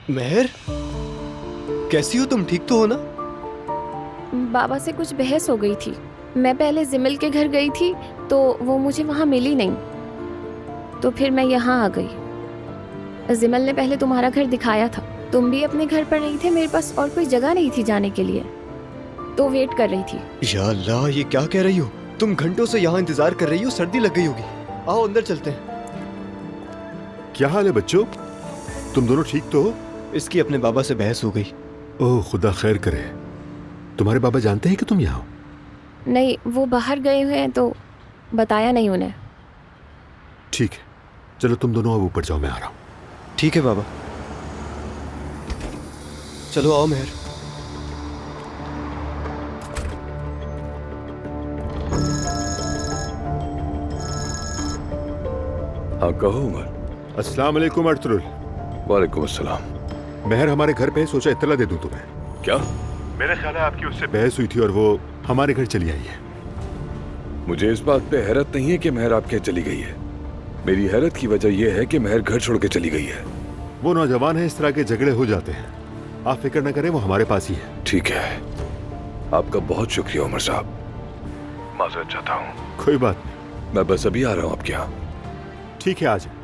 मेहर, कैसी हो तुम? ठीक तो हो ना? बाबा से कुछ बहस हो गई थी। मैं पहले जिमिल के घर गई थी तो वो मुझे वहाँ मिली नहीं, तो फिर मैं यहाँ आ गई। जिमिल ने पहले तुम्हारा घर दिखाया था। तुम भी अपने घर पर नहीं थे, मेरे पास और कोई जगह नहीं थी जाने के लिए, तो वेट कर रही थी। या अल्लाह, ये क्या कह रही हो तुम? घंटों से यहाँ इंतजार कर रही हो, सर्दी लग गई होगी। आओ अंदर चलते हैं। क्या हाल है बच्चों? तुम दोनों ठीक तो हो? इसकी अपने बाबा से बहस हो गई। ओह खुदा खैर करे। तुम्हारे बाबा जानते हैं कि तुम यहाँ हो? नहीं, वो बाहर गए हुए हैं तो बताया नहीं उन्हें। ठीक है, चलो तुम दोनों अब ऊपर जाओ, मैं आ रहा हूँ। ठीक है बाबा, चलो आओ मेहर। हाँ कहो उमर। अस्सलाम वालेकुम अर्तुल। वालेकुम अस्सलाम। मेहर हमारे घर पे है, सोचा इत्तला दे दूं तुम्हें। क्या? मेरा ख्याल है आपकी उससे बहस हुई थी और वो हमारे घर चली आई है। मुझे इस बात पे हैरत नहीं है कि मेहर आपके चली गई है। मेरी हैरत की वजह यह है कि मेहर घर छोड़ के चली गई है। वो नौजवान है, इस तरह के झगड़े हो जाते हैं। आप फिक्र न करें, वो हमारे पास ही है। ठीक है, आपका बहुत शुक्रिया उमर साहब। माजरत चाहता हूँ। कोई बात नहीं। मैं बस अभी आ रहा हूँ आपके यहाँ। ठीक है, आ जाए।